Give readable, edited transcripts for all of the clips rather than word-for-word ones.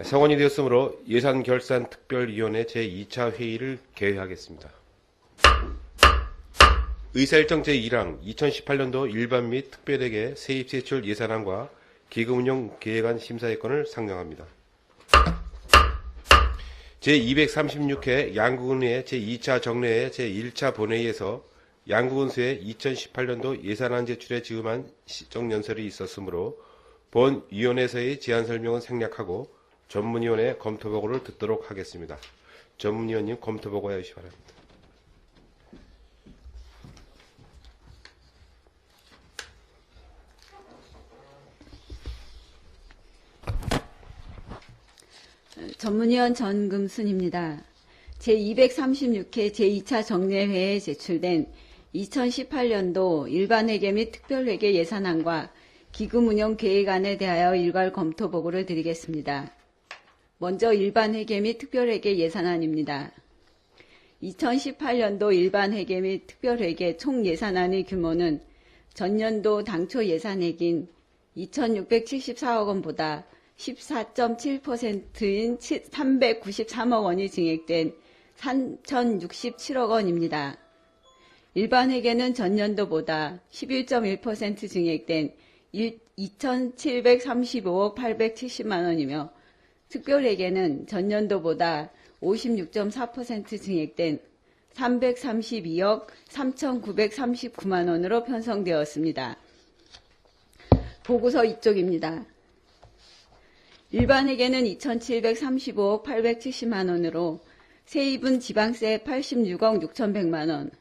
성원이 되었으므로 예산결산특별위원회 제2차 회의를 개회하겠습니다. 의사일정 제1항 2018년도 일반 및 특별회계 세입세출 예산안과 기금운용 계획안 심사의건을 상정합니다. 제236회 양구군의 제2차 정례회 제1차 본회의에서 양구군수의 2018년도 예산안 제출에 즈음한 시정연설이 있었으므로 본 위원회에서의 제안 설명은 생략하고 전문위원회 검토보고를 듣도록 하겠습니다. 전문위원님 검토보고 해주시기 바랍니다. 전문위원 전금순입니다. 제236회 제2차 정례회에 제출된 2018년도 일반회계 및 특별회계 예산안과 기금운용 계획안에 대하여 일괄 검토보고를 드리겠습니다. 먼저 일반회계 및 특별회계 예산안입니다. 2018년도 일반회계 및 특별회계 총 예산안의 규모는 전년도 당초 예산액인 2,674억 원보다 14.7%인 393억 원이 증액된 3,067억 원입니다. 일반회계는 전년도보다 11.1% 증액된 2,735억 870만 원이며 특별회계는 전년도보다 56.4% 증액된 332억 3,939만 원으로 편성되었습니다. 보고서 이쪽입니다. 일반회계는 2,735억 870만 원으로 세입은 지방세 86억 6,100만 원,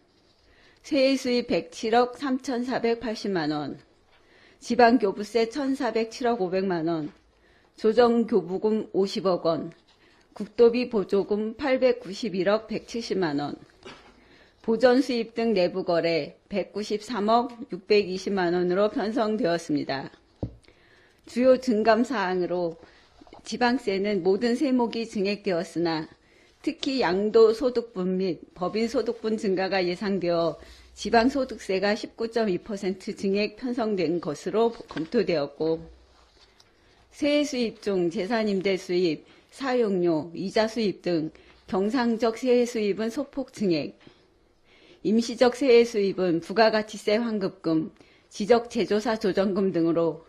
세액수입 107억 3,480만 원, 지방교부세 1,407억 500만 원, 조정교부금 50억 원, 국도비 보조금 891억 170만 원, 보전수입 등 내부거래 193억 620만 원으로 편성되었습니다. 주요 증감사항으로 지방세는 모든 세목이 증액되었으나 특히 양도소득분 및 법인소득분 증가가 예상되어 지방소득세가 19.2% 증액 편성된 것으로 검토되었고 세액수입 중 재산임대 수입, 사용료, 이자 수입 등 경상적 세액수입은 소폭 증액, 임시적 세액수입은 부가가치세 환급금, 지적제조사 조정금 등으로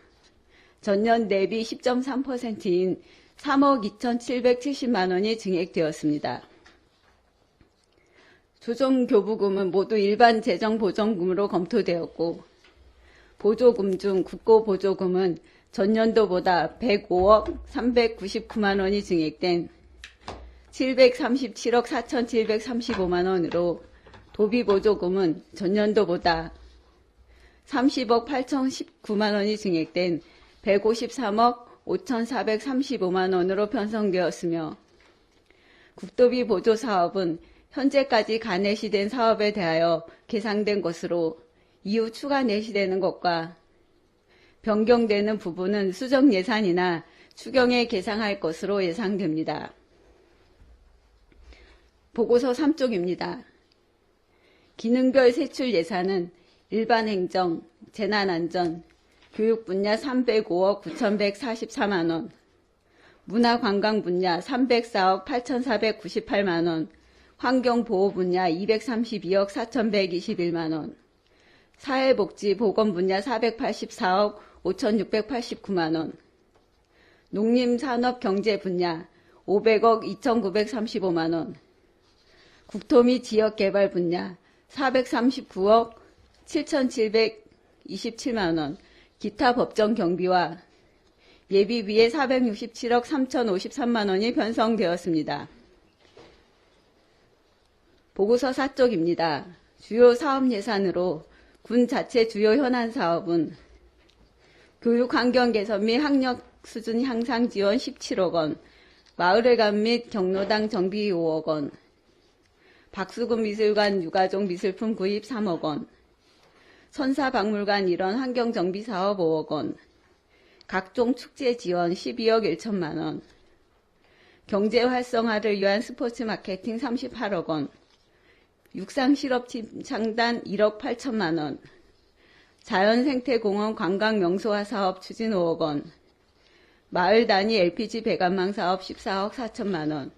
전년 대비 10.3%인 3억 2,770만 원이 증액되었습니다. 조정교부금은 모두 일반 재정보전금으로 검토되었고 보조금 중 국고보조금은 전년도보다 105억 399만 원이 증액된 737억 4,735만 원으로 도비보조금은 전년도보다 30억 8,019만 원이 증액된 153억 5,435만 원으로 편성되었으며 국도비 보조사업은 현재까지 가내시된 사업에 대하여 계상된 것으로 이후 추가 내시되는 것과 변경되는 부분은 수정 예산이나 추경에 계상할 것으로 예상됩니다. 보고서 3쪽입니다. 기능별 세출 예산은 일반행정, 재난안전, 교육 분야 305억 9,144만 원, 문화관광 분야 304억 8,498만 원, 환경보호 분야 232억 4,121만 원, 사회복지보건 분야 484억 5,689만 원, 농림산업경제 분야 500억 2,935만 원, 국토 및 지역개발 분야 439억 7,727만 원, 기타 법정 경비와 예비비에 467억 3,053만 원이 편성되었습니다. 보고서 4쪽입니다. 주요 사업 예산으로 군 자체 주요 현안 사업은 교육 환경 개선 및 학력 수준 향상 지원 17억 원, 마을회관 및 경로당 정비 5억 원, 박수근 미술관 유가족 미술품 구입 3억 원, 선사박물관 일원 환경정비 사업 5억 원, 각종 축제 지원 12억 1천만 원, 경제 활성화를 위한 스포츠 마케팅 38억 원, 육상실업팀 창단 1억 8천만 원, 자연생태공원 관광명소화 사업 추진 5억 원, 마을 단위 LPG 배관망 사업 14억 4천만 원,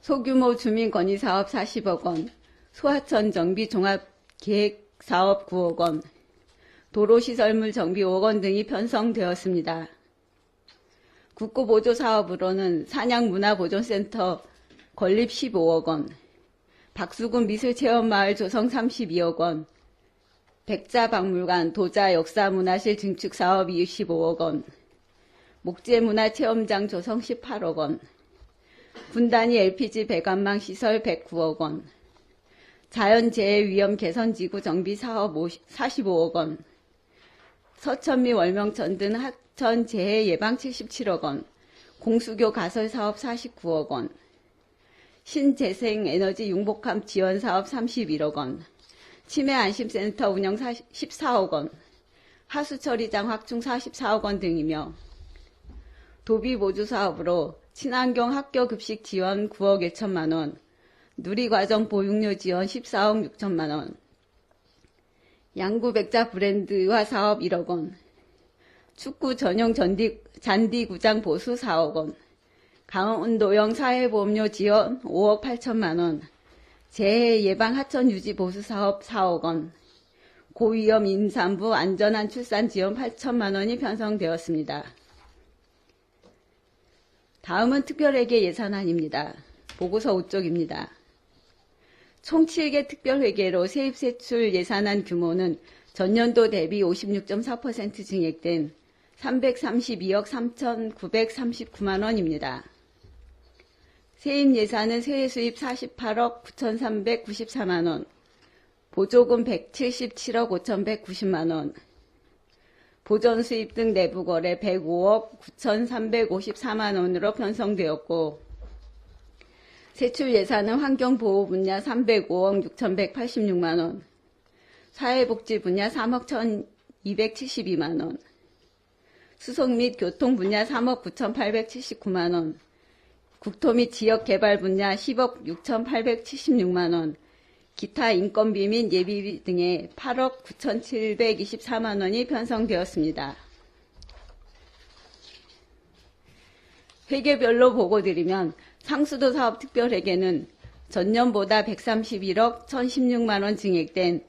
소규모 주민 건의 사업 40억 원, 소하천 정비 종합 계획 사업 9억 원, 도로시설물 정비 5억 원 등이 편성되었습니다. 국고보조 사업으로는 산양문화보존센터 건립 15억 원, 박수군 미술체험마을 조성 32억 원, 백자박물관 도자 역사문화실 증축 사업 25억 원, 목재문화체험장 조성 18억 원, 군단위 LPG 배관망 시설 109억 원, 자연재해 위험 개선지구 정비 사업 45억 원, 서천미 월명천 등 하천 재해 예방 77억 원, 공수교 가설 사업 49억 원, 신재생 에너지 융복함 지원 사업 31억 원, 치매 안심센터 운영 14억 원, 하수처리장 확충 44억 원 등이며 도비 보조 사업으로 친환경 학교 급식 지원 9억 1천만 원, 누리과정 보육료 지원 14억 6천만 원, 양구 백자 브랜드화 사업 1억 원, 축구 전용 잔디 구장 보수 4억 원, 강원도형 사회보험료 지원 5억 8천만 원, 재해 예방 하천 유지 보수 사업 4억 원, 고위험 임산부 안전한 출산 지원 8천만 원이 편성되었습니다. 다음은 특별회계 예산안입니다. 보고서 5쪽입니다. 총 7개 특별회계로 세입세출 예산안 규모는 전년도 대비 56.4% 증액된 332억 3,939만 원입니다. 세입 예산은 세수입 48억 9,394만 원, 보조금 177억 5,190만 원, 보전 수입 등 내부 거래 105억 9,354만 원으로 편성되었고, 세출 예산은 환경보호 분야 305억 6,186만 원, 사회복지 분야 3억 1,272만 원, 수송 및 교통 분야 3억 9,879만 원, 국토 및 지역개발 분야 10억 6,876만 원, 기타 인건비 및 예비비 등의 8억 9,724만 원이 편성되었습니다. 회계별로 보고드리면 상수도 사업 특별회계는 전년보다 131억 1,016만 원 증액된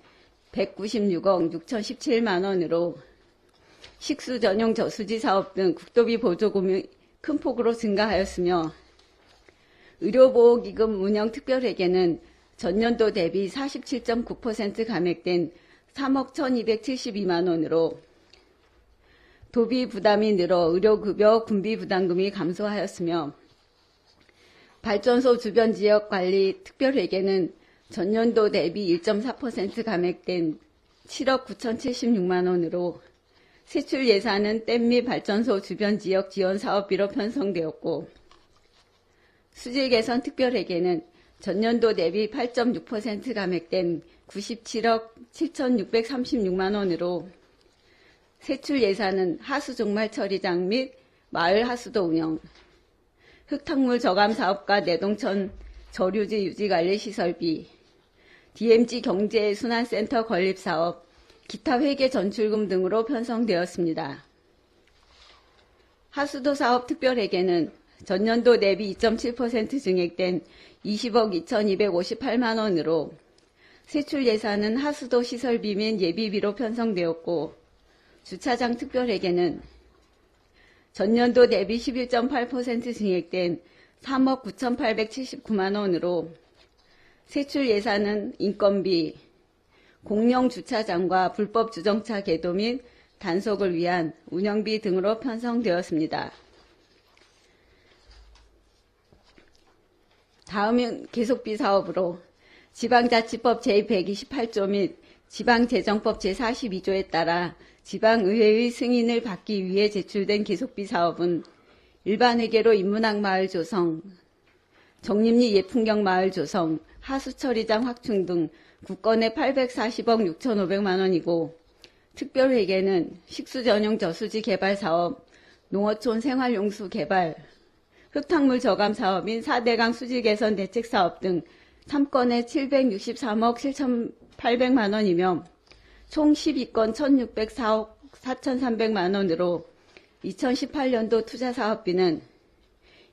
196억 6,017만 원으로 식수 전용 저수지 사업 등 국도비 보조금이 큰 폭으로 증가하였으며, 의료보호기금 운영 특별회계는 전년도 대비 47.9% 감액된 3억 1,272만 원으로 도비 부담이 늘어 의료급여 군비 부담금이 감소하였으며, 발전소 주변 지역 관리 특별회계는 전년도 대비 1.4% 감액된 7억 9,076만 원으로 세출 예산은 댐 및 발전소 주변 지역 지원 사업비로 편성되었고, 수질 개선 특별회계는 전년도 대비 8.6% 감액된 97억 7,636만 원으로 세출 예산은 하수 종말 처리장 및 마을 하수도 운영, 흙탕물 저감 사업과 내동천 저류지 유지관리 시설비, DMG 경제순환센터 건립 사업, 기타 회계 전출금 등으로 편성되었습니다. 하수도 사업 특별회계는 전년도 대비 2.7% 증액된 20억 2,258만 원으로 세출 예산은 하수도 시설비 및 예비비로 편성되었고, 주차장 특별회계는 전년도 대비 11.8% 증액된 3억 9,879만 원으로 세출 예산은 인건비, 공영 주차장과 불법 주정차 계도 및 단속을 위한 운영비 등으로 편성되었습니다. 다음은 계속비 사업으로 지방자치법 제128조 및 지방재정법 제42조에 따라 지방의회의 승인을 받기 위해 제출된 계속비 사업은 일반회계로 인문학 마을 조성, 정림리 예풍경 마을 조성, 하수처리장 확충 등 국건의 840억 6,500만 원이고, 특별회계는 식수전용 저수지 개발 사업, 농어촌 생활용수 개발, 흙탕물 저감 사업인 4대강 수질 개선 대책 사업 등 3건에 763억 7,800만 원이며 총 12건 1,604억 4,300만 원으로 2018년도 투자사업비는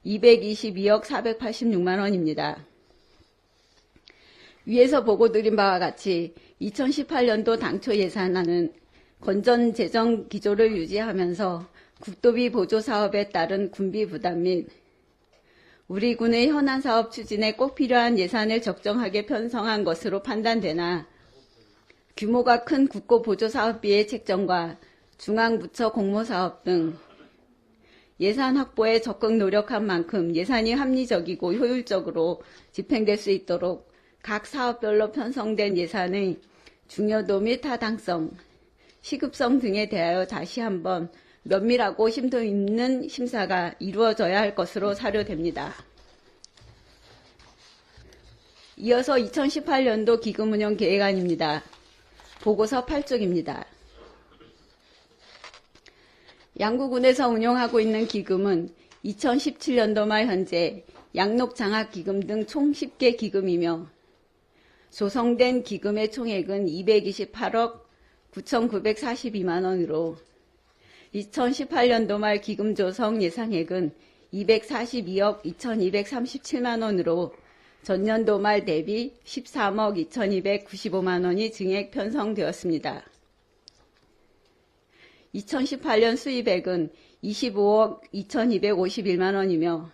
222억 486만 원입니다. 위에서 보고드린 바와 같이 2018년도 당초 예산안은 건전 재정 기조를 유지하면서 국도비 보조 사업에 따른 군비 부담 및 우리 군의 현안 사업 추진에 꼭 필요한 예산을 적정하게 편성한 것으로 판단되나 규모가 큰 국고 보조 사업비의 책정과 중앙부처 공모사업 등 예산 확보에 적극 노력한 만큼 예산이 합리적이고 효율적으로 집행될 수 있도록 각 사업별로 편성된 예산의 중요도 및 타당성, 시급성 등에 대하여 다시 한번 면밀하고 심도 있는 심사가 이루어져야 할 것으로 사료됩니다. 이어서 2018년도 기금운영 계획안입니다. 보고서 8쪽입니다. 양구군에서 운영하고 있는 기금은 2017년도 말 현재 양록장학기금 등 총 10개 기금이며 조성된 기금의 총액은 228억 9,942만 원으로 2018년도 말 기금 조성 예상액은 242억 2,237만 원으로 전년도 말 대비 13억 2,295만 원이 증액 편성되었습니다. 2018년 수입액은 25억 2,251만 원이며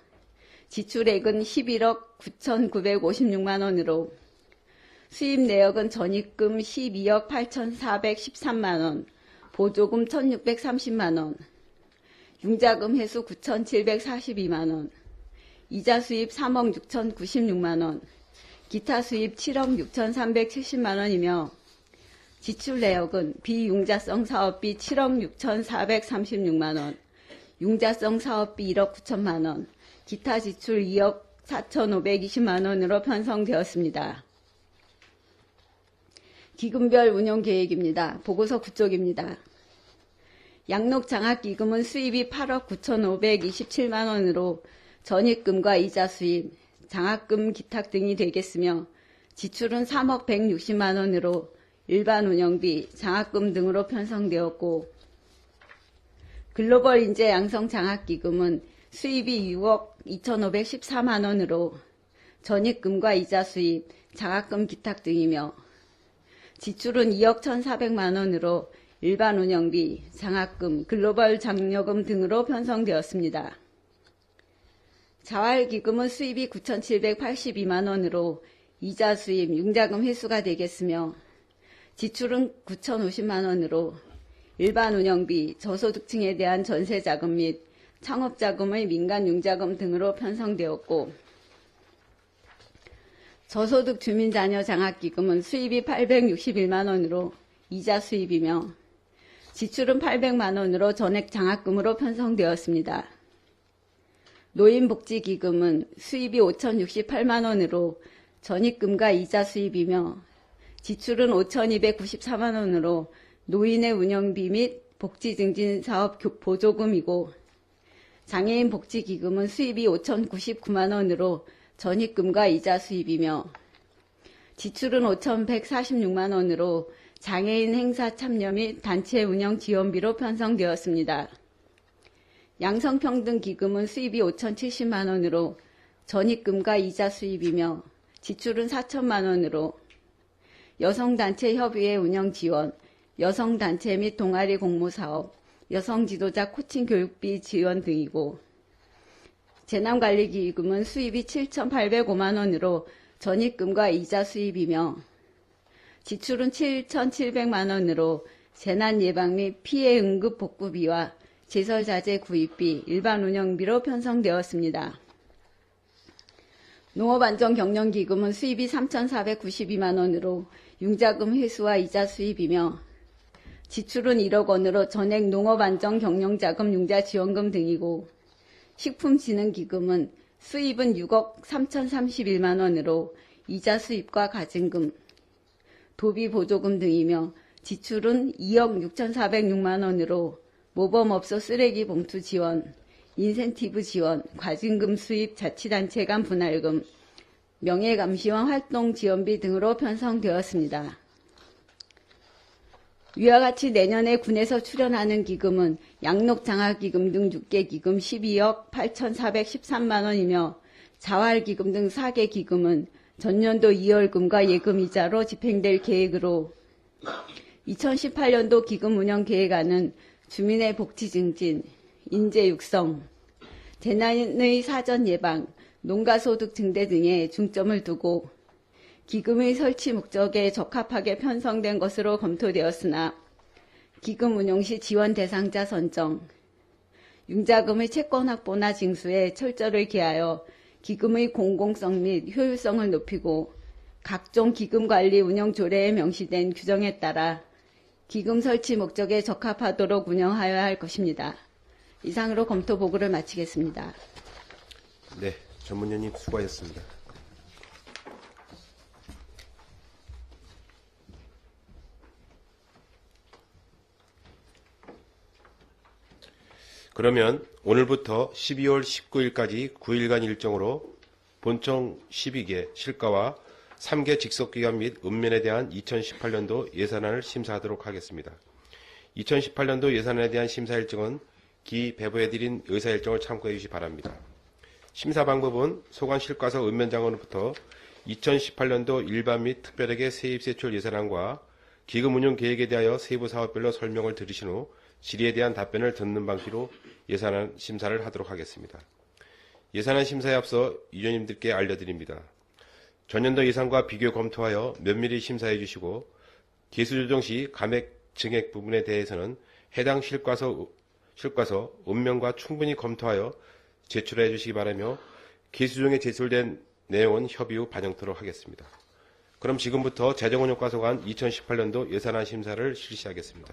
지출액은 11억 9,956만 원으로 수입 내역은 전입금 12억 8,413만 원, 보조금 1,630만 원, 융자금 회수 9,742만 원, 이자 수입 3억 6,096만 원, 기타 수입 7억 6,370만 원이며 지출 내역은 비융자성 사업비 7억 6,436만 원, 융자성 사업비 1억 9천만 원, 기타 지출 2억 4,520만 원으로 편성되었습니다. 기금별 운영 계획입니다. 보고서 9쪽입니다. 양록장학기금은 수입이 8억 9,527만 원으로 전입금과 이자 수입, 장학금 기탁 등이 되겠으며 지출은 3억 160만 원으로 일반 운영비, 장학금 등으로 편성되었고 글로벌 인재 양성 장학기금은 수입이 6억 2,514만 원으로 전입금과 이자 수입, 장학금 기탁 등이며 지출은 2억 1,400만 원으로 일반 운영비, 장학금, 글로벌 장려금 등으로 편성되었습니다. 자활기금은 수입이 9,782만 원으로 이자 수입, 융자금 회수가 되겠으며 지출은 9,050만 원으로 일반 운영비, 저소득층에 대한 전세자금 및 창업자금의 민간 융자금 등으로 편성되었고 저소득 주민자녀 장학기금은 수입이 861만 원으로 이자 수입이며 지출은 800만 원으로 전액 장학금으로 편성되었습니다. 노인복지기금은 수입이 5,068만 원으로 전입금과 이자 수입이며 지출은 5,294만 원으로 노인의 운영비 및 복지증진사업 보조금이고 장애인 복지기금은 수입이 5,099만 원으로 전입금과 이자 수입이며 지출은 5,146만 원으로 장애인 행사 참여 및 단체 운영 지원비로 편성되었습니다. 양성평등기금은 수입이 5,070만 원으로 전입금과 이자 수입이며 지출은 4천만 원으로 여성단체 협의회 운영 지원, 여성단체 및 동아리 공모사업, 여성지도자 코칭 교육비 지원 등이고 재난관리기금은 수입이 7,805만 원으로 전입금과 이자 수입이며 지출은 7,700만 원으로 재난예방 및 피해 응급 복구비와 제설자재 구입비, 일반 운영비로 편성되었습니다. 농업안전경영기금은 수입이 3,492만 원으로 융자금 회수와 이자 수입이며 지출은 1억 원으로 전액 농업안전경영자금 융자지원금 등이고 식품진흥기금은 수입은 6억 3,031만 원으로 이자 수입과 가증금, 도비보조금 등이며 지출은 2억 6,406만 원으로 모범업소 쓰레기 봉투 지원, 인센티브 지원, 과징금 수입 자치단체 간 분할금, 명예감시원 활동 지원비 등으로 편성되었습니다. 위와 같이 내년에 군에서 출연하는 기금은 양록장학기금 등 6개 기금 12억 8,413만 원이며 자활기금 등 4개 기금은 전년도 2월금과 예금이자로 집행될 계획으로 2018년도 기금 운영 계획안은 주민의 복지 증진, 인재 육성, 재난의 사전 예방, 농가소득 증대 등에 중점을 두고 기금의 설치 목적에 적합하게 편성된 것으로 검토되었으나 기금 운용 시 지원 대상자 선정, 융자금의 채권 확보나 징수에 철저를 기하여 기금의 공공성 및 효율성을 높이고 각종 기금 관리 운영 조례에 명시된 규정에 따라 기금 설치 목적에 적합하도록 운영하여야 할 것입니다. 이상으로 검토 보고를 마치겠습니다. 네, 전문위원님 수고하셨습니다. 그러면 오늘부터 12월 19일까지 9일간 일정으로 본청 12개 실과와 3개 직속기관 및 읍면에 대한 2018년도 예산안을 심사하도록 하겠습니다. 2018년도 예산안에 대한 심사 일정은 기 배부해드린 의사 일정을 참고해 주시기 바랍니다. 심사 방법은 소관 실과서 읍면장으로부터 2018년도 일반 및 특별회계 세입세출 예산안과 기금 운용 계획에 대하여 세부 사업별로 설명을 들으신 후 질의에 대한 답변을 듣는 방식으로 예산안 심사를 하도록 하겠습니다. 예산안 심사에 앞서 위원님들께 알려드립니다. 전년도 예산과 비교 검토하여 면밀히 심사해 주시고 계수 조정 시 감액 증액 부분에 대해서는 해당 실과서 읍면과 충분히 검토하여 제출해 주시기 바라며 계수 조정에 제출된 내용은 협의 후 반영토록 하겠습니다. 그럼 지금부터 재정운용과소관 2018년도 예산안 심사를 실시하겠습니다.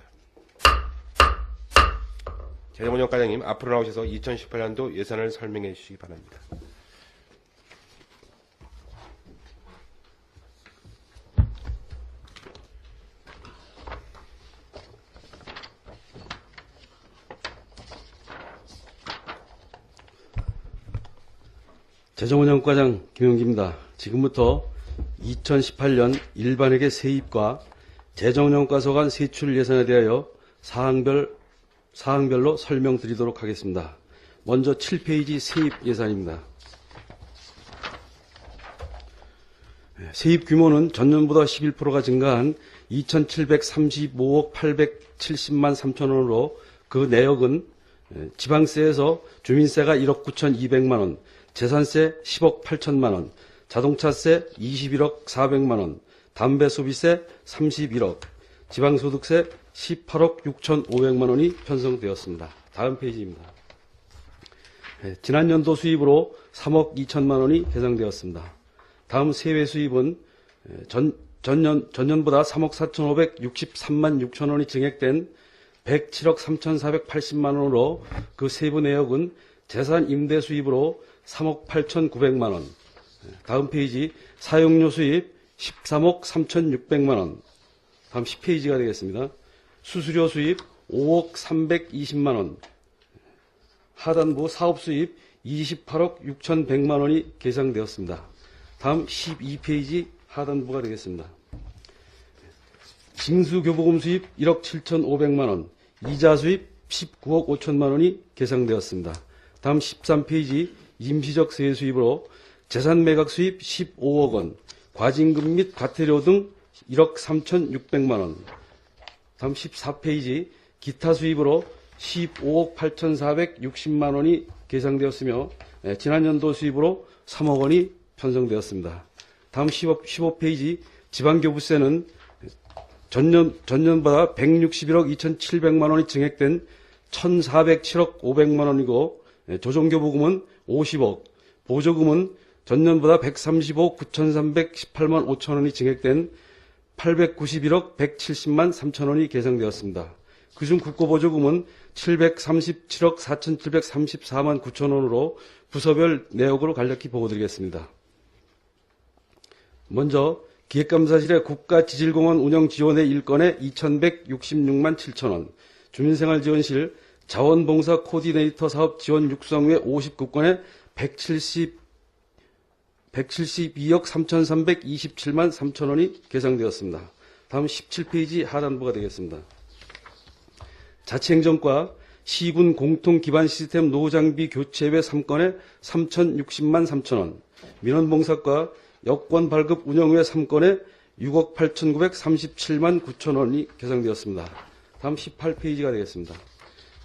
재정운용과장님 앞으로 나오셔서 2018년도 예산을 설명해 주시기 바랍니다. 재정운영과장 김용기입니다. 지금부터 2018년 일반회계 세입과 재정운영과소관 세출 예산에 대하여 사항별로 설명드리도록 하겠습니다. 먼저 7페이지 세입 예산입니다. 세입 규모는 전년보다 11%가 증가한 2,735억 870만 3천 원으로 그 내역은 지방세에서 주민세가 1억 9,200만 원, 재산세 10억 8천만 원, 자동차세 21억 400만 원, 담배소비세 31억, 지방소득세 18억 6,500만 원이 편성되었습니다. 다음 페이지입니다. 지난 연도 수입으로 3억 2천만 원이 계상되었습니다. 다음 세외 수입은 전년보다 3억 4,563만 6천 원이 증액된 107억 3,480만 원으로 그 세부 내역은 재산 임대 수입으로 3억 8,900만 원. 다음 페이지 사용료 수입 13억 3,600만 원. 다음 10페이지가 되겠습니다. 수수료 수입 5억 320만 원. 하단부 사업 수입 28억 6,100만 원이 계상되었습니다. 다음 12페이지 하단부가 되겠습니다. 징수교부금 수입 1억 7,500만 원. 이자 수입 19억 5천만 원이 계상되었습니다. 다음 13페이지 임시적 세액 수입으로 재산 매각 수입 15억 원, 과징금 및 과태료 등 1억 3,600만 원. 다음 14페이지 기타 수입으로 15억 8,460만 원이 계상되었으며 지난 연도 수입으로 3억 원이 편성되었습니다. 다음 15페이지 지방교부세는 전년보다 161억 2,700만 원이 증액된 1,407억 500만 원이고 조정교부금은 50억, 보조금은 전년보다 135억 9,318만 5천 원이 증액된 891억 170만 3천 원이 계상되었습니다. 그중 국고보조금은 737억 4,734만 9천 원으로 부서별 내역으로 간략히 보고드리겠습니다. 먼저 기획감사실의 국가지질공원 운영 지원의 일건에 2,166만 7천 원, 주민생활지원실 자원봉사 코디네이터 사업 지원 육성회 59건에 172억 3,327만 3천 원이 계상되었습니다. 다음 17페이지 하단부가 되겠습니다. 자치행정과 시군 공통 기반 시스템 노후 장비 교체 외 3건에 3,060만 3천원, 민원봉사과 여권 발급 운영 외 3건에 6억 8,937만 9천원이 계상되었습니다. 다음 18페이지가 되겠습니다.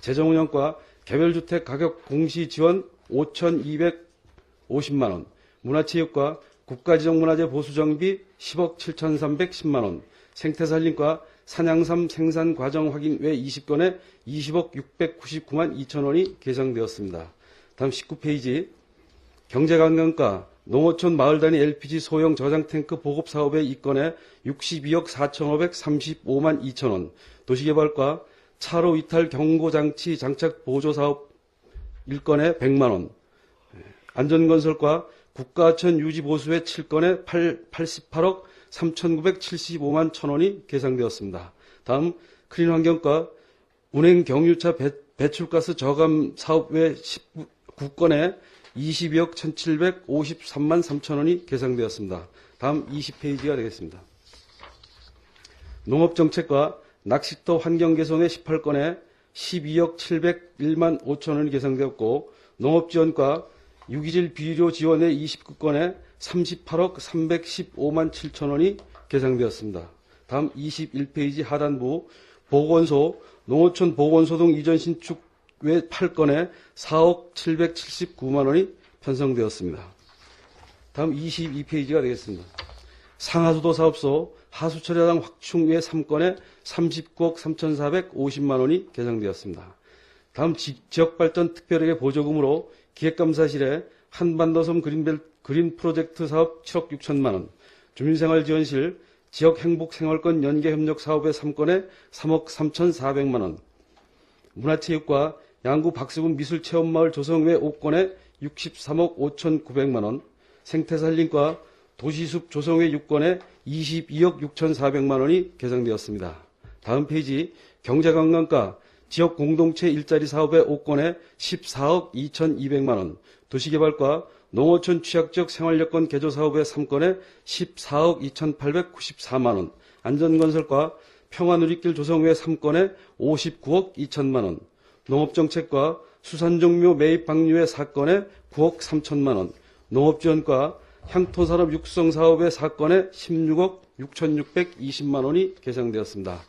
재정운영과 개별주택 가격 공시 지원 5,250만원, 문화체육과 국가지정문화재 보수정비 10억 7,310만원, 생태산림과 산양삼 생산 과정 확인 외 20건에 20억 699만 2천원이 계상되었습니다. 다음 19페이지 경제관광과 농어촌 마을 단위 LPG 소형 저장탱크 보급 사업의 2건에 62억 4,535만 2천원, 도시개발과 차로 이탈 경고장치 장착 보조사업 1건에 100만원, 안전건설과 국가하천 유지보수회 7건에 88억 3,975만 1천원이 계상되었습니다. 다음 크린환경과 운행 경유차 배출가스 저감 사업 외 19건에 22억 1,753만 3천원이 계상되었습니다. 다음 20페이지가 되겠습니다. 농업정책과 낚시터 환경개선의 18건에 12억 701만 5천원이 계상되었고, 농업지원과 유기질 비료 지원의 29건에 38억 315만 7천원이 계상되었습니다. 다음 21페이지 하단부 보건소, 농어촌 보건소 등 이전 신축 외 8건에 4억 779만원이 편성되었습니다. 다음 22페이지가 되겠습니다. 상하수도 사업소 하수처리장 확충 외 3건에 39억 3,450만원이 계상되었습니다. 다음 지역발전 특별회계 보조금으로 기획감사실에 한반도섬 그린 프로젝트 사업 7억 6천만원, 주민생활지원실 지역행복생활권 연계협력 사업의 3건에 3억 3,400만원, 문화체육과 양구 박수군 미술체험마을 조성 외 5건에 63억 5,900만원, 생태산림과 도시숲 조성 외 6건에 22억 6,400만원이 계상되었습니다. 다음 페이지 경제관광과 지역공동체 일자리 사업의 5건에 14억 2,200만원, 도시개발과 농어촌 취약지역 생활여건 개조 사업의 3건에 14억 2,894만원, 안전건설과 평화누리길 조성 외 3건에 59억 2천만원, 농업정책과 수산종묘 매입 방류의 4건에 9억 3천만원, 농업지원과 향토산업 육성 사업의 4건에 16억 6,620만원이 계상되었습니다.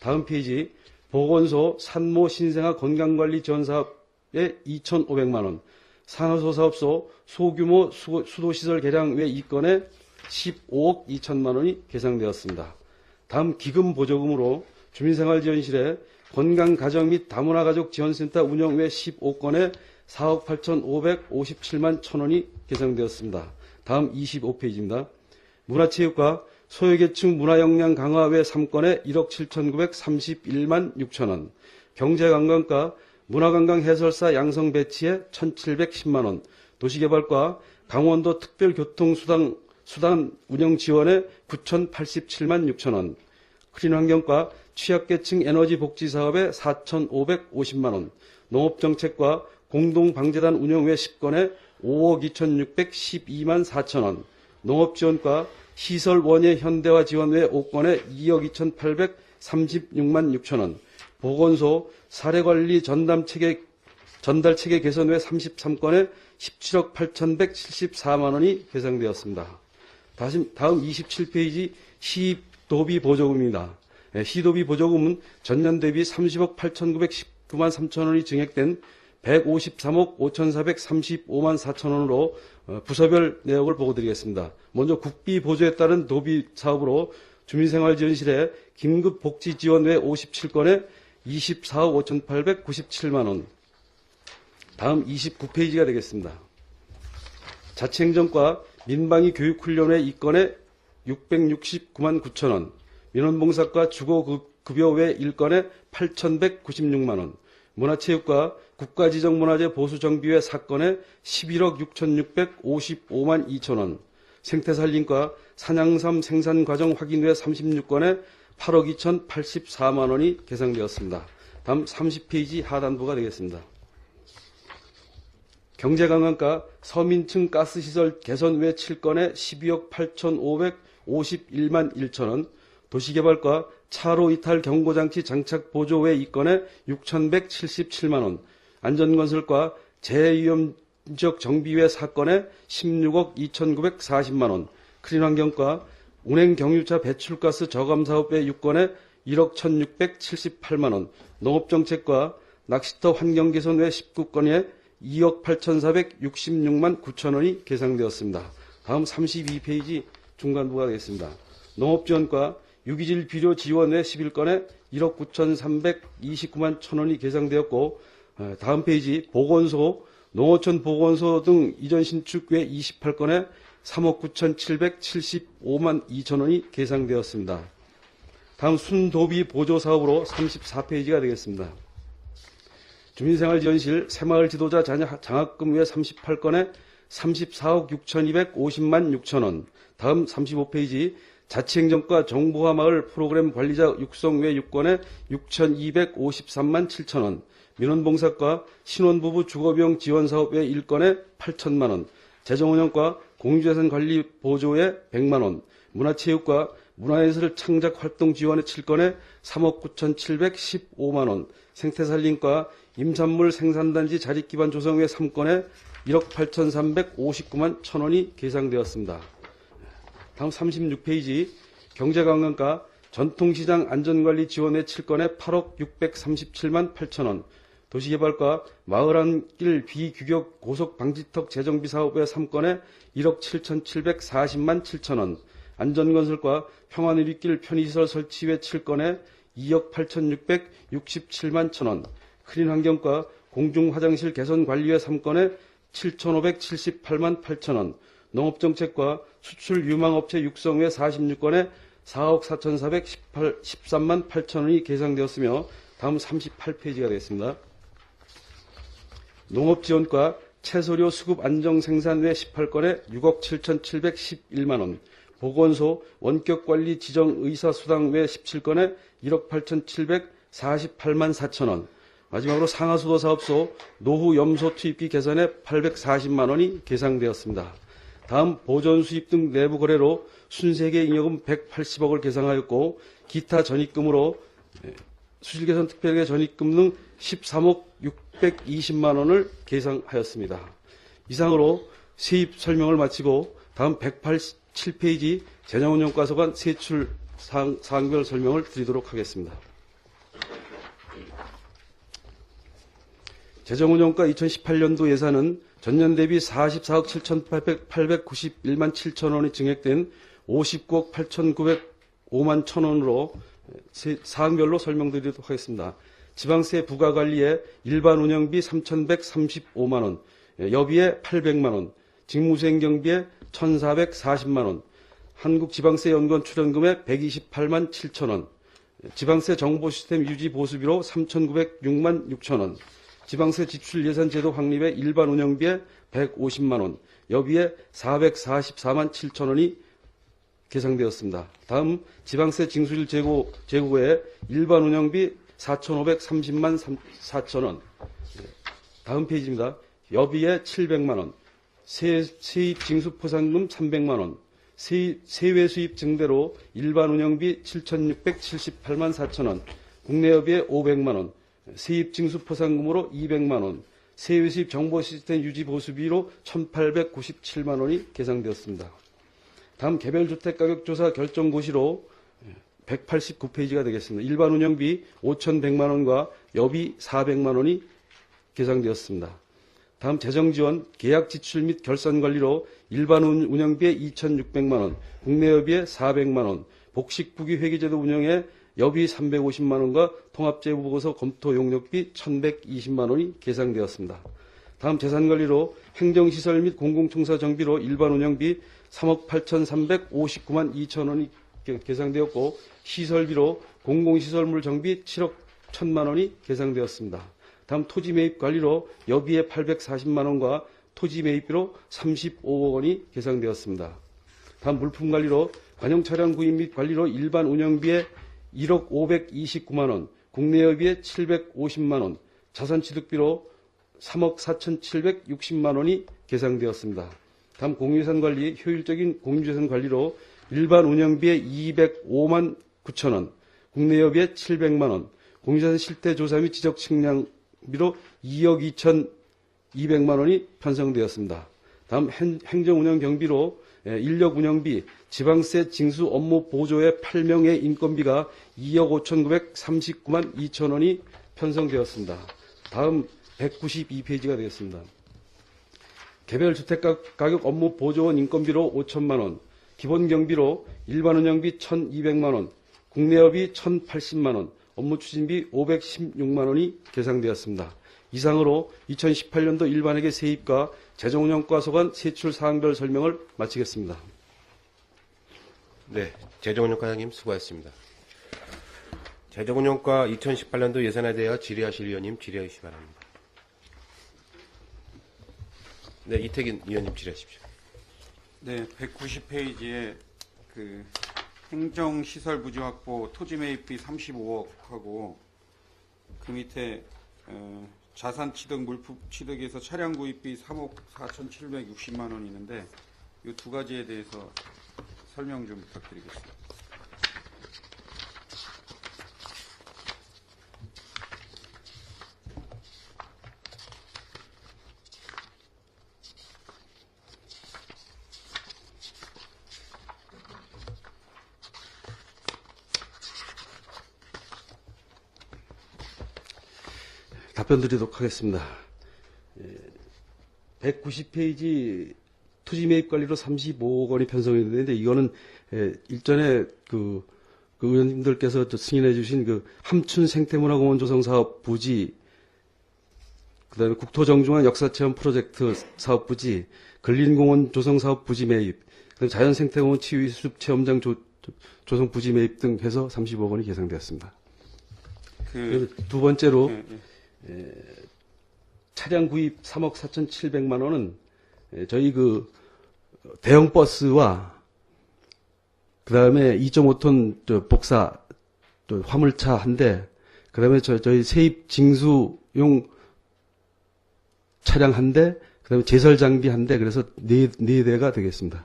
다음 페이지 보건소 산모 신생아 건강관리 지원 사업에 2,500만원, 산호소 사업소 소규모 수도시설 개량 외 2건에 15억 2천만원이 계상되었습니다. 다음 기금 보조금으로 주민생활지원실에 건강가정 및 다문화가족 지원센터 운영 외 15건에 4억 8,557만 1천원이 계상되었습니다. 다음 25페이지입니다. 문화체육과 소외계층 문화역량 강화 외 3건에 1억 7,931만 6천원, 경제관광과 문화관광 해설사 양성 배치에 1,710만원, 도시개발과 강원도 특별교통수단 운영 지원에 9,087만 6천원, 크린환경과 취약계층 에너지 복지 사업에 4,550만원, 농업정책과 공동방재단 운영 외 10건에 5억 2,612만 4천원, 농업지원과 시설 원예 현대화 지원 외 5건에 2억 2,836만 6천원, 보건소 사례관리 전달체계 개선 외 33건에 17억 8,174만원이 계상되었습니다. 다음 27페이지 시도비 보조금입니다. 시도비 보조금은 전년 대비 30억 8,919만 3천원이 증액된 153억 5,435만 4천원으로 부서별 내역을 보고드리겠습니다. 먼저 국비 보조에 따른 도비 사업으로 주민생활지원실에 긴급복지지원 외 57건에 24억 5,897만원. 다음 29페이지가 되겠습니다. 자치행정과 민방위 교육훈련회 2건에 669만 9천원, 민원봉사과 주거급여 외 1건에 8,196만원, 문화체육과 국가지정문화재 보수정비회 4건에 11억 6,655만 2천원, 생태산림과 산양삼 생산과정 확인회 36건에 8억 2,084만원이 계상되었습니다. 다음 30페이지 하단부가 되겠습니다. 경제관광과 서민층 가스시설 개선 외 7건에 12억 8,551만 1천원, 도시개발과 차로 이탈 경고장치 장착 보조 외 이건에 6,177만 원, 안전건설과 재위험지역 정비 외 사건에 16억 2,940만 원, 크린환경과 운행 경유차 배출가스 저감 사업 외 6건에 1억 1,678만 원, 농업정책과 낚시터 환경개선 외 19건에 2억 8,466만 9천 원이 계상되었습니다. 다음 32페이지 중간부가 되겠습니다. 농업지원과 유기질 비료 지원 외 11건에 1억 9,329만 1천 원이 계상되었고, 다음 페이지 보건소, 농어촌 보건소 등 이전 신축 외 28건에 3억 9,775만 2천 원이 계상되었습니다. 다음 순도비 보조 사업으로 34페이지가 되겠습니다. 주민생활지원실 새마을 지도자 자녀 장학금 외 38건에 34억 6,250만 6천 원. 다음 35페이지 자치행정과 정보화 마을 프로그램 관리자 육성 외 6건에 6,253만 7천 원. 민원봉사과 신혼부부 주거비용 지원사업 외 1건에 8천만 원. 재정운영과 공유재산 관리 보조에 100만 원. 문화체육과 문화예술 창작 활동 지원에 7건에 3억 9,715만 원. 생태산림과 임산물 생산단지 자립기반 조성에 3건에 1억 8,359만 1천 원이 계상되었습니다. 다음 36페이지 경제관광과 전통시장 안전관리 지원에 7건에 8억 637만 8천 원. 도시개발과 마을안길 비규격 고속방지턱 재정비 사업에 3건에 1억 7,740만 7천 원. 안전건설과 평화누리길 편의시설 설치 외 7건에 2억 8,667만 1천 원. 크린환경과 공중화장실 개선 관리회 3건에 7,578만 8천 원. 농업정책과 수출 유망업체 육성회 46건에 4억 4,413만 8천 원이 계상되었으며, 다음 38페이지가 되겠습니다. 농업지원과 채소료 수급 안정생산 외 18건에 6억 7,711만 원. 보건소 원격관리 지정의사수당 외 17건에 1억 8,748만 4천 원. 마지막으로 상하수도사업소 노후염소 투입기 개선에 840만 원이 계상되었습니다. 다음 보전수입 등 내부 거래로 순세계 잉여금 180억을 계상하였고, 기타 전입금으로 수질개선 특별계 전입금 등 13억 620만 원을 계상하였습니다. 이상으로 세입 설명을 마치고 다음 187페이지 재정운용과서관 세출 사항별 설명을 드리도록 하겠습니다. 재정운용과 2018년도 예산은 전년 대비 44억 7,891만 7천 원이 증액된 59억 8,905만 1천 원으로 사항별로 설명드리도록 하겠습니다. 지방세 부가관리에 일반 운영비 3,135만 원, 여비에 800만 원, 직무수행경비에 1,440만 원, 한국지방세연구원 출연금에 128만 7천 원, 지방세 정보시스템 유지 보수비로 3,906만 6천 원, 지방세 지출예산제도 확립에 일반 운영비에 150만 원, 여비에 444만 7천 원이 계상되었습니다. 다음 지방세 징수일 제고에 일반 운영비 4,530만 4천 원. 다음 페이지입니다. 여비에 700만 원, 세입 징수 포상금 300만 원, 세외 수입 증대로 일반 운영비 7,678만 4천 원, 국내 여비에 500만 원, 세입 징수 포상금으로 200만 원, 세외 수입 정보 시스템 유지 보수비로 1,897만 원이 계상되었습니다. 다음 개별주택 가격 조사 결정고시로 189페이지가 되겠습니다. 일반 운영비 5,100만 원과 여비 400만 원이 계상되었습니다. 다음 재정지원 계약 지출 및 결산 관리로 일반 운영비에 2,600만 원, 국내 여비에 400만 원, 복식부기 회계제도 운영에 여비 350만 원과 통합재무보고서 검토 용역비 1,120만 원이 계상되었습니다. 다음 재산관리로 행정시설 및 공공청사 정비로 일반 운영비 3억 8,359만 2천 원이 계상되었고, 시설비로 공공시설물 정비 7억 1천만 원이 계상되었습니다. 다음 토지 매입 관리로 여비에 840만 원과 토지 매입비로 35억 원이 계상되었습니다. 다음 물품 관리로 관용 차량 구입 및 관리로 일반 운영비에 1억 529만 원, 국내 여비에 750만 원, 자산 취득비로 3억 4,760만 원이 계상되었습니다. 다음 공유재산 관리, 효율적인 공유재산 관리로 일반 운영비에 205만 9천 원, 국내협의회 700만 원, 공유자산 실태조사 및 지적 측량비로 2억 2,200만 원이 편성되었습니다. 다음 행정운영 경비로 인력 운영비, 지방세 징수 업무 보조의 8명의 인건비가 2억 5,939만 2천 원이 편성되었습니다. 다음 192페이지가 되겠습니다. 개별 주택가격 업무 보조원 인건비로 5천만 원, 기본 경비로 일반 운영비 1,200만 원, 국내협의 1,080만 원, 업무 추진비 516만 원이 계상되었습니다. 이상으로 2018년도 일반회계 세입과 재정운영과 소관 세출 사항별 설명을 마치겠습니다. 네, 재정운영과장님 수고하셨습니다. 재정운영과 2018년도 예산에 대하여 질의하실 위원님 질의해 주시기 바랍니다. 네, 이태균 위원님 질의하십시오. 네, 190페이지에 그 행정시설 부지 확보 토지 매입비 35억하고 그 밑에 자산 취득 물품 취득에서 차량 구입비 3억 4,760만 원이 있는데 이 두 가지에 대해서 설명 좀 부탁드리겠습니다. 답변 드리도록 하겠습니다. 190페이지 토지 매입 관리로 35억 원이 편성이 되는데 이거는 일전에 그 의원님들께서 승인해 주신 그 함춘 생태문화공원 조성 사업 부지, 그다음에 국토정중앙 역사체험 프로젝트 사업 부지, 근린공원 조성 사업 부지 매입, 그다음에 자연생태공원 치유숲 체험장 조성 부지 매입 등 해서 35억 원이 계상되었습니다. 두 번째로 차량 구입 3억 4,700만 원은 저희 그 대형 버스와 그다음에 2.5톤 복사 화물차 한 대, 그다음에 저희 세입 징수용 차량 한 대, 그다음에 제설 장비 한 대, 그래서 네 대가 되겠습니다.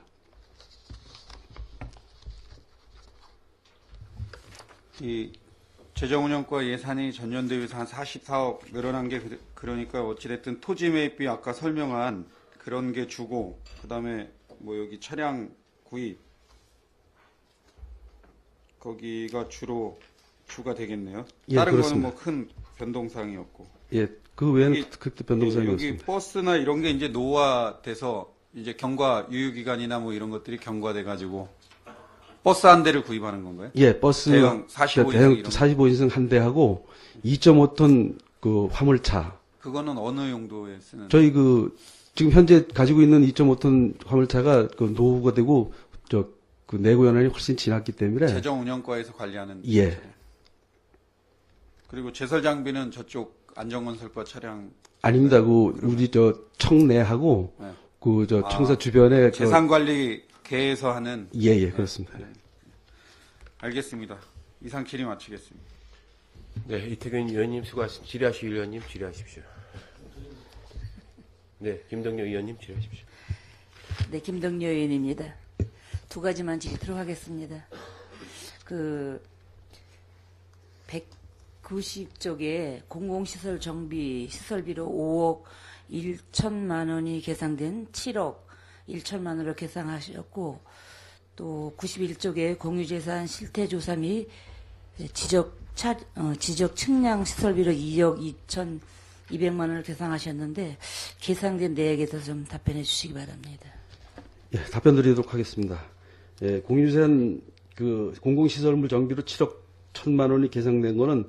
이 재정운영과 예산이 전년도 비해서 한 44억 늘어난 게 그러니까 어찌됐든 토지 매입비 아까 설명한 그런 게 주고 그다음에 뭐 여기 차량 구입 거기가 주로 주가 되겠네요. 예, 다른 그렇습니다. 거는 뭐 큰 변동사항이었고. 예, 그 외에는 크게 변동사항이 여기 없습니다. 버스나 이런 게 이제 노후화돼서 이제 경과 유효기간이나 뭐 이런 것들이 경과돼 가지고 버스 한 대를 구입하는 건가요? 예, 버스 대형 45인승 대형 이런 거. 45인승 한 대하고 2.5톤 그 화물차. 그거는 어느 용도에 쓰는? 저희 그 지금 현재 가지고 있는 2.5톤 화물차가 그 노후가 되고 그 내구 연한이 훨씬 지났기 때문에 재정운영과에서 관리하는. 예. 차량. 그리고 제설 장비는 저쪽 안전건설과 차량. 아닙니다. 그 우리 청내하고 네. 그 청사 주변에 재산관리계에서 하는. 예, 그렇습니다. 네. 알겠습니다. 이상 질의 마치겠습니다. 네, 이태균 위원님 수고하셨습니다. 질의하실 위원님 질의하십시오. 네, 김동료 위원님 질의하십시오. 네, 김동료 의원입니다. 두 가지만 질의하도록 하겠습니다. 그 190쪽에 공공시설 정비 시설비로 5억 1천만 원이 계상된 7억 1천만 원으로 계상하셨고, 또 91쪽에 공유재산 실태조사 및 지적 측량 시설비로 2억 2,200만 원을 계상하셨는데 계상된 내역에 대해서 좀 답변해 주시기 바랍니다. 예, 답변 드리도록 하겠습니다. 예, 공유재산 그 공공시설물 정비로 7억 1천만 원이 계상된 거는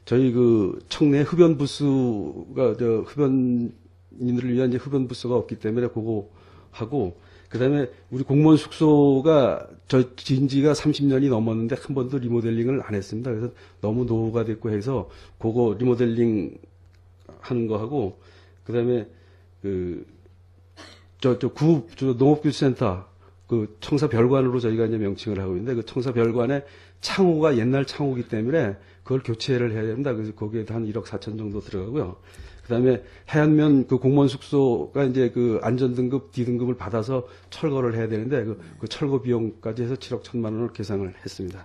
저희 그 청내 흡연 부스가 흡연인들을 위한 이제 흡연 부스가 없기 때문에 그거 하고, 그다음에 우리 공무원 숙소가 지은 지가 30년이 넘었는데 한 번도 리모델링을 안 했습니다. 그래서 너무 노후가 됐고 해서 그거 리모델링 하는 거 하고, 그다음에 농업교육센터 그 청사 별관으로 저희가 이제 명칭을 하고 있는데 그 청사 별관에 창호가 옛날 창호기 때문에 그걸 교체를 해야 됩니다. 그래서 거기에 한 1억 4천 정도 들어가고요. 그다음에 해안면 그 공무원 숙소가 이제 그 안전등급 D등급을 받아서 철거를 해야 되는데 그 철거 비용까지 해서 7억 1천만 원을 계상을 했습니다.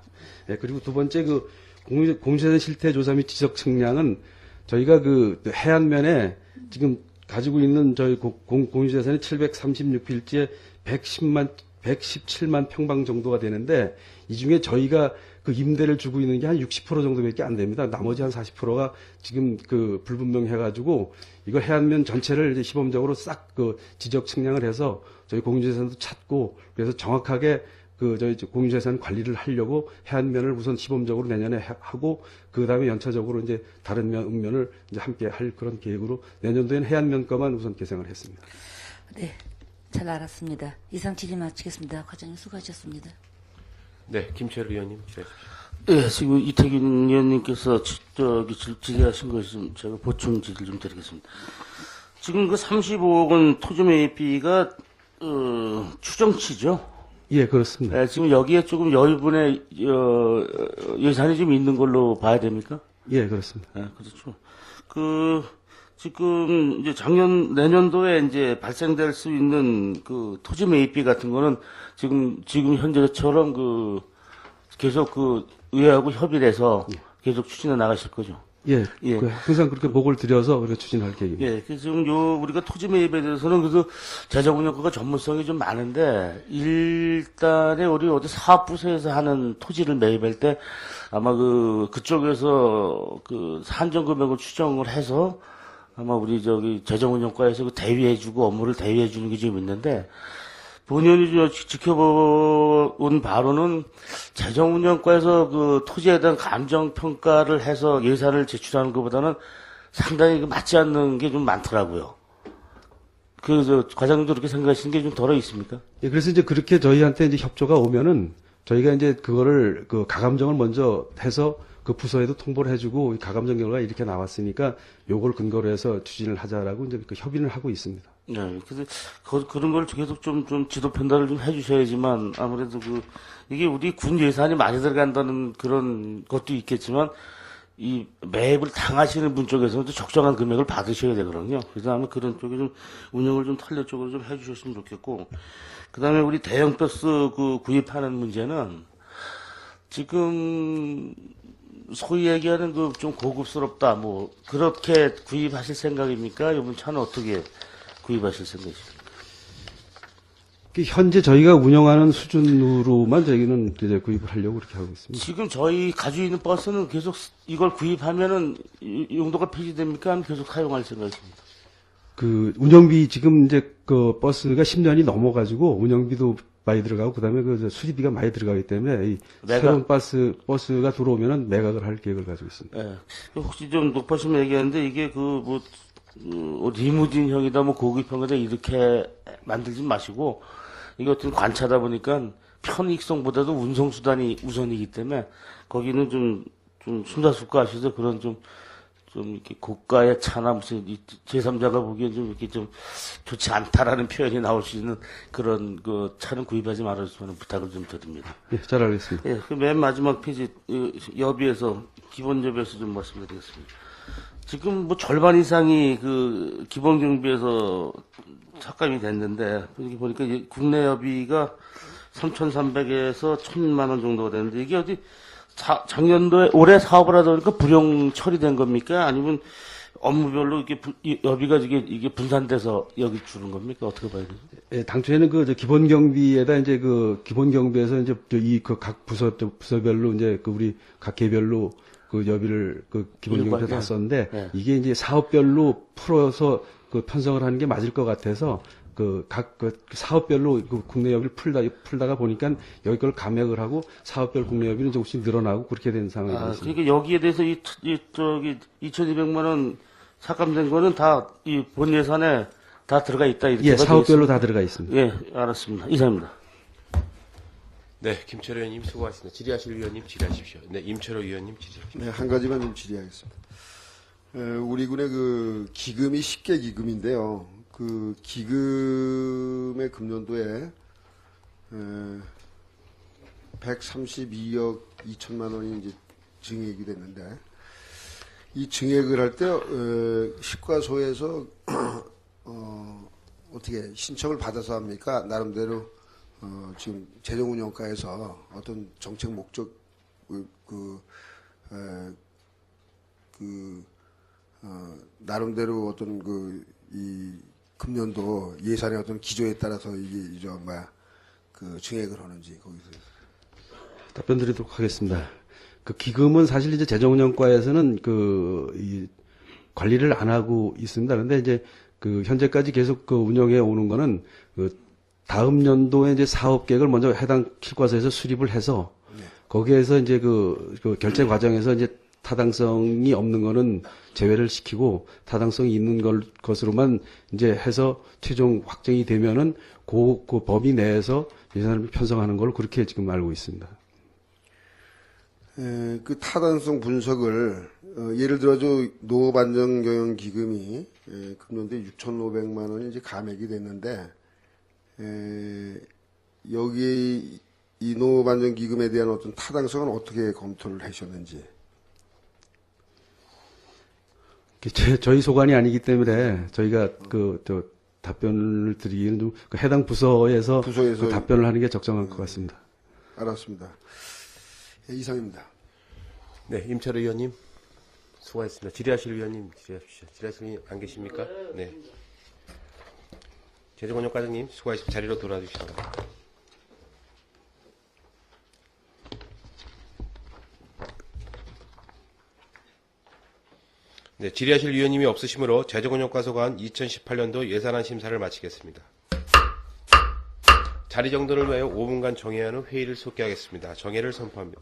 예, 그리고 두 번째 그 공유재산 실태 조사 및 지적 측량은 저희가 그 해안면에 지금 가지고 있는 저희 공유재산이 736필지에 117만 평방 정도가 되는데 이 중에 저희가 그 임대를 주고 있는 게 한 60% 정도밖에 안 됩니다. 나머지 한 40%가 지금 그 불분명해가지고 이거 해안면 전체를 이제 시범적으로 싹 그 지적 측량을 해서 저희 공유재산도 찾고 그래서 정확하게 그 저희 공유재산 관리를 하려고 해안면을 우선 시범적으로 내년에 하고 그 다음에 연차적으로 이제 다른 읍면을 이제 함께 할 그런 계획으로 내년도에는 해안면 거만 우선 개정을 했습니다. 네, 잘 알았습니다. 이상 질의 마치겠습니다. 과장님 수고하셨습니다. 네, 김철우 의원님 질의하십시오. 예, 지금 이태균 의원님께서 질의하신 것을 좀 제가 보충 질의를 좀 드리겠습니다. 지금 그 35억 원 토지 매입비가 추정치죠? 예, 그렇습니다. 예, 지금 여기에 조금 여유분의 예산이 좀 있는 걸로 봐야 됩니까? 예, 그렇습니다. 예, 그렇죠. 지금 이제 내년도에 이제 발생될 수 있는 그 토지 매입비 같은 거는 지금 현재처럼 계속 의회하고 협의를 해서 계속 추진해 나가실 거죠. 예, 예. 항상 그렇게 보고를 드려서 우리가 추진할 계획입니다. 예, 그래서 지금 우리가 토지 매입에 대해서는 그래도 재정운영과가 전문성이 좀 많은데, 일단에 우리 어디 사업부서에서 하는 토지를 매입할 때 아마 그쪽에서 한정 금액을 추정을 해서 아마 우리 재정운영과에서 대위해주고 업무를 대위해주는 게 좀 있는데, 본연이 지켜본 바로는 재정운영과에서 토지에 대한 감정평가를 해서 예산을 제출하는 것보다는 상당히 맞지 않는 게 좀 많더라고요. 과장님도 그렇게 생각하시는 게 좀 덜어 있습니까? 예, 그래서 이제 그렇게 저희한테 이제 협조가 오면은 저희가 이제 그거를 가감정을 먼저 해서 그 부서에도 통보를 해주고 가감정 결과가 이렇게 나왔으니까 요걸 근거로 해서 추진을 하자라고 이제 협의를 하고 있습니다. 네, 그래서 그런 걸 계속 좀 지도 편달을 좀 해주셔야지만 아무래도 이게 우리 군 예산이 많이 들어간다는 그런 것도 있겠지만 이 매입을 당하시는 분 쪽에서는 또 적정한 금액을 받으셔야 되거든요. 그래서 아마 그런 쪽에 좀 운영을 좀 탄력적으로 좀 해주셨으면 좋겠고, 그 다음에 우리 대형 버스 구입하는 문제는 지금 소위 얘기하는 좀 고급스럽다 그렇게 구입하실 생각입니까? 이번 차는 어떻게 구입하실 생각이십니까? 현재 저희가 운영하는 수준으로만 저희는 이제 구입을 하려고 그렇게 하고 있습니다. 지금 저희 가지고 있는 버스는 계속 이걸 구입하면은 용도가 폐지됩니까? 아니면 계속 사용할 생각이십니까? 운영비 지금 이제 버스가 10년이 넘어가지고 운영비도 많이 들어가고 그다음에 수리비가 많이 들어가기 때문에 이 새로운 버스가 들어오면은 매각을 할 계획을 가지고 있습니다. 예. 혹시 좀 높아시면 얘기하는데 이게 리무진형이다 고급형이다 이렇게 만들지 마시고 이게 어떤 관차다 보니까 편익성보다도 운송수단이 우선이기 때문에 거기는 좀 심사숙고하셔서 그런 좀 이렇게 고가의 차나 무슨 제3자가 보기엔 좀 이렇게 좀 좋지 않다라는 표현이 나올 수 있는 그런 차는 구입하지 말아주시면 부탁을 좀 드립니다. 예, 잘 알겠습니다. 예, 맨 마지막 페이지 여비에서 기본 여비에서 좀 말씀드리겠습니다. 지금 절반 이상이 기본 경비에서 삭감이 됐는데 여기 보니까 국내 여비가 3,300에서 1,000만 원 정도가 되는데 이게 어디 작년도에 올해 사업을 하다 보니까 불용 처리된 겁니까? 아니면 업무별로 이게 여비가 이게 분산돼서 여기 주는 겁니까? 어떻게 봐야 되죠? 예, 당초에는 기본 경비에다 이제 기본 경비에서 이제 각 부서별로 이제 우리 각 개별로 여비를 기본 경비에 다 썼는데 네. 이게 이제 사업별로 풀어서 편성을 하는 게 맞을 것 같아서 각 사업별로 국내 여비를 풀다가 보니까 여기 걸 감액을 하고 사업별 국내 여비는 조금씩 늘어나고 그렇게 된 상황이 됐습니다. 그러니까 여기에 대해서 2,200만 원 삭감된 거는 다 이 본 예산에 다 들어가 있다 이렇게. 예, 사업별로 다 들어가 있습니다. 예, 알았습니다. 이상입니다. 네, 김철우 의원님 수고하셨습니다. 질의하실 위원님 질의하십시오. 네, 임철호 의원님 질의하십시오. 네, 한 가지만 좀 질의하겠습니다. 우리 군의 기금이 10개 기금인데요. 기금의 금년도에 132억 2천만 원이 이제 증액이 됐는데 이 증액을 할 때 시과소에서 어떻게 신청을 받아서 합니까? 나름대로 지금 재정운영과에서 어떤 정책 목적 나름대로 어떤 이 금년도 예산의 어떤 기조에 따라서 이게 증액을 하는지 거기서 답변 드리도록 하겠습니다. 그 기금은 사실 이제 재정운영과에서는 이 관리를 안 하고 있습니다. 그런데 이제 현재까지 계속 운영해 오는 거는 다음 연도에 이제 사업 계획을 먼저 해당 실과서에서 수립을 해서 거기에서 이제 그 결제 과정에서 이제 타당성이 없는 거는 제외를 시키고 타당성이 있는 것으로만 이제 해서 최종 확정이 되면은 그 범위 내에서 예산을 편성하는 걸로 그렇게 지금 알고 있습니다. 그 타당성 분석을 예를 들어서 농업안전경영기금이 금년도에 6,500만 원이 이제 감액이 됐는데 여기에 이 농업안전기금에 대한 어떤 타당성은 어떻게 검토를 하셨는지. 저희 소관이 아니기 때문에 저희가 답변을 드리기는 좀 해당 부서에서 답변을 하는 게 적정할 것 같습니다. 알았습니다. 예, 이상입니다. 네, 임철 의원님 수고하셨습니다. 질의하실 위원님 질의하십시오. 질의하실 위원님 안 계십니까? 네. 재정원영 과장님 수고하십시오. 자리로 돌아주시기 바랍니다. 네, 질의하실 위원님이 없으시므로 재정운영과소관 2018년도 예산안 심사를 마치겠습니다. 자리 정돈을 위하여 5분간 정회하는 회의를 속개하겠습니다. 정회를 선포합니다.